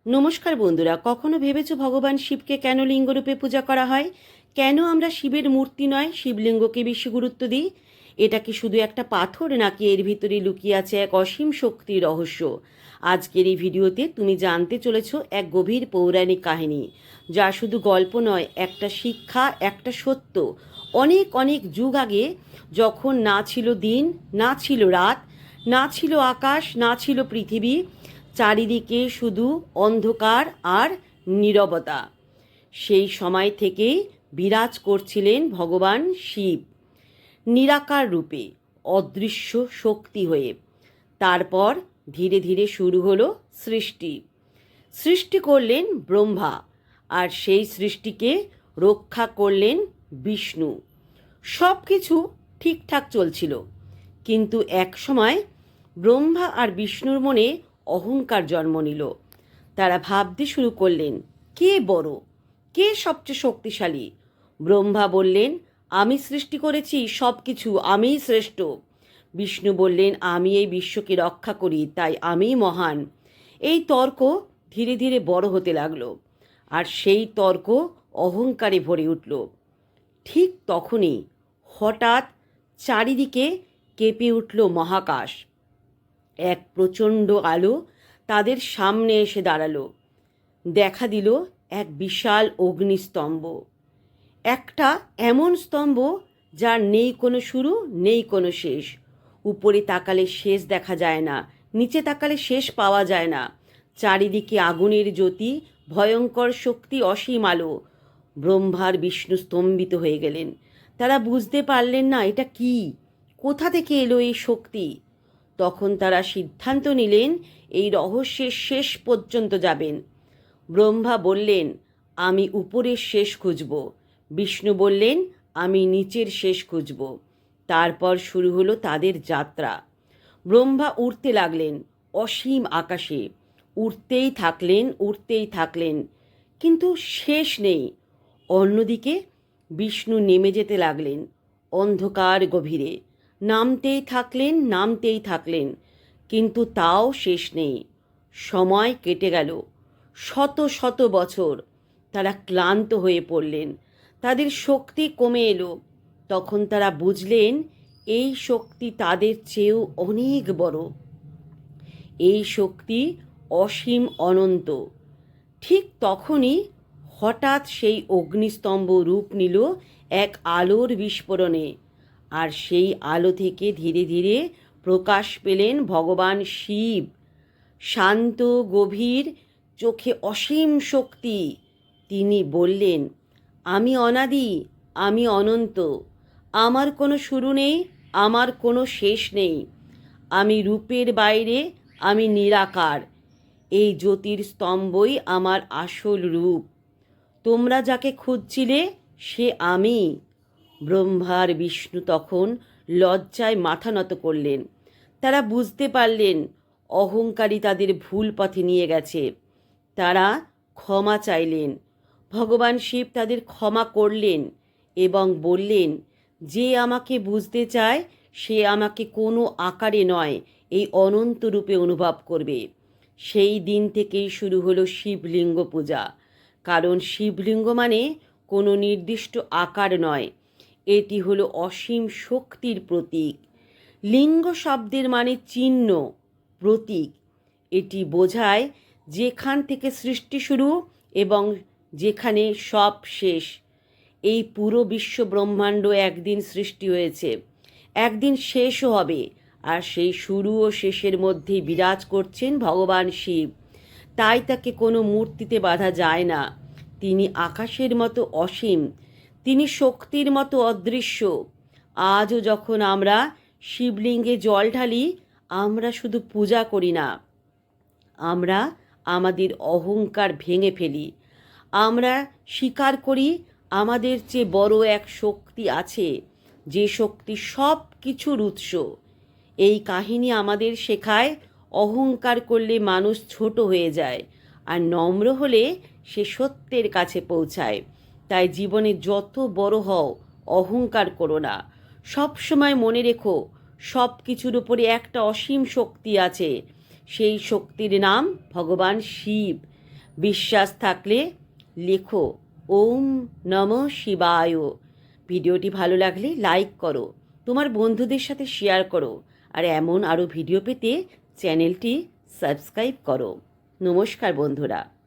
নমস্কার বন্ধুরা, কখনো ভেবেছো ভগবান শিবকে কেন লিঙ্গরূপে পূজা করা হয়? কেন আমরা শিবের মূর্তি নয় শিবলিঙ্গকে বেশি গুরুত্ব দিই? এটা কি শুধু একটা পাথর, নাকি এর ভিতরে লুকিয়ে আছে এক অসীম শক্তির রহস্য? আজকের এই ভিডিওতে তুমি জানতে চলেছো এক গভীর পৌরাণিক কাহিনী, যা শুধু গল্প নয়, একটা শিক্ষা, একটা সত্য। অনেক অনেক যুগ আগে, যখন না ছিল দিন, না ছিল রাত, না ছিল আকাশ, না ছিল পৃথিবী, চারিদিকে শুধু অন্ধকার আর নীরবতা, সেই সময় থেকেই বিরাজ করছিলেন ভগবান শিব, নিরাকার রূপে, অদৃশ্য শক্তি হয়ে। তারপর ধীরে ধীরে শুরু হলো সৃষ্টি। সৃষ্টি করলেন ব্রহ্মা, আর সেই সৃষ্টিকে রক্ষা করলেন বিষ্ণু। সব কিছু ঠিকঠাক চলছিল, কিন্তু এক সময় ব্রহ্মা আর বিষ্ণুর মনে অহংকার জন্ম নিল। তারা ভাবতে শুরু করলেন, কে বড়, কে সবচেয়ে শক্তিশালী। ব্রহ্মা বললেন, আমি সৃষ্টি করেছি সব কিছু, আমিই শ্রেষ্ঠ। বিষ্ণু বললেন, আমি এই বিশ্বকে রক্ষা করি, তাই আমিই মহান। এই তর্ক ধীরে ধীরে বড় হতে লাগলো, আর সেই তর্ক অহংকারে ভরে উঠল। ঠিক তখনই হঠাৎ চারিদিকে কেঁপে উঠল মহাকাশ। এক প্রচণ্ড আলো তাদের সামনে এসে দাঁড়ালো। দেখা দিল এক বিশাল অগ্নিস্তম্ভ। একটা এমন স্তম্ভ যার নেই কোনো শুরু, নেই কোনো শেষ। উপরে তাকালে শেষ দেখা যায় না, নিচে তাকালে শেষ পাওয়া যায় না। চারিদিকে আগুনের জ্যোতি, ভয়ঙ্কর শক্তি, অসীম আলো। ব্রহ্মার বিষ্ণু স্তম্ভিত হয়ে গেলেন। তারা বুঝতে পারলেন না এটা কি, কোথা থেকে এলো এই শক্তি। তখন তারা সিদ্ধান্ত নিলেন এই রহস্যের শেষ পর্যন্ত যাবেন। ব্রহ্মা বললেন, আমি উপরের শেষ খুঁজব। বিষ্ণু বললেন, আমি নিচের শেষ খুঁজব। তারপর শুরু হলো তাদের যাত্রা। ব্রহ্মা উড়তে লাগলেন অসীম আকাশে, উড়তেই থাকলেন, উড়তেই থাকলেন, কিন্তু শেষ নেই। অন্যদিকে বিষ্ণু নেমে যেতে লাগলেন অন্ধকার গভীরে, নামতেই থাকলেন, নামতেই থাকলেন, কিন্তু তাও শেষ নেই। সময় কেটে গেল, শত শত বছর। তারা ক্লান্ত হয়ে পড়লেন, তাদের শক্তি কমে এলো। তখন তারা বুঝলেন এই শক্তি তাদের চেয়েও অনেক বড়। এই শক্তি অসীম, অনন্ত। ঠিক তখনই হঠাৎ সেই অগ্নিস্তম্ভ রূপ নিল এক আলোর বিস্ফোরণে, আর সেই আলো থেকে ধীরে ধীরে প্রকাশ পেলেন ভগবান শিব। শান্ত, গভীর, চোখে অসীম শক্তি। তিনি বললেন, আমি অনাদি, আমি অনন্ত। আমার কোনো শুরু নেই, আমার কোনো শেষ নেই। আমি রূপের বাইরে, আমি নিরাকার। এই জ্যোতির স্তম্ভই আমার আসল রূপ। তোমরা যাকে খুঁজছিলে সে আমি। ব্রহ্মার বিষ্ণু তখন লজ্জায় মাথা নত করলেন। তারা বুঝতে পারলেন অহংকারী তাদের ভুল পথে নিয়ে গেছে। তারা ক্ষমা চাইলেন। ভগবান শিব তাদের ক্ষমা করলেন এবং বললেন, যে আমাকে বুঝতে চায় সে আমাকে কোনো আকারে নয়, এই অনন্ত রূপে অনুভব করবে। সেই দিন থেকেই শুরু হলো শিবলিঙ্গ পূজা। কারণ শিবলিঙ্গ মানে কোনো নির্দিষ্ট আকার নয়, এটি হলো অসীম শক্তির প্রতীক। লিঙ্গ শব্দের মানে চিহ্ন, প্রতীক। এটি বোঝায় যেখান থেকে সৃষ্টি শুরু এবং যেখানে সব শেষ। এই পুরো বিশ্ব ব্রহ্মাণ্ড একদিন সৃষ্টি হয়েছে, একদিন শেষও হবে, আর সেই শুরু ও শেষের মধ্যে বিরাজ করছেন ভগবান শিব। তাই তাকে কোনো মূর্তিতে বাঁধা যায় না। তিনি আকাশের মতো অসীম, তিনি শক্তির মতো অদৃশ্য। আজও যখন আমরা শিবলিঙ্গে জল ঢালি, আমরা শুধু পূজা করি না, আমরা আমাদের অহংকার ভেঙে ফেলি। আমরা স্বীকার করি আমাদের চেয়ে বড় এক শক্তি আছে, যে শক্তি সব কিছুর উৎস। এই কাহিনী আমাদের শেখায়, অহংকার করলে মানুষ ছোট হয়ে যায়, আর নম্র হলে সে সত্যের কাছে পৌঁছায়। তাই জীবনে যত বড় হও, অহংকার করো না। সব সময় মনে রেখো, সব কিছুর উপরে একটা অসীম শক্তি আছে। সেই শক্তির নাম ভগবান শিব। বিশ্বাস থাকলে লেখো ওম নমঃ শিবায়। ভিডিওটি ভালো লাগলে লাইক করো, তোমার বন্ধুদের সাথে শেয়ার করো, আর এমন আরও ভিডিও পেতে চ্যানেলটি সাবস্ক্রাইব করো। নমস্কার বন্ধুরা।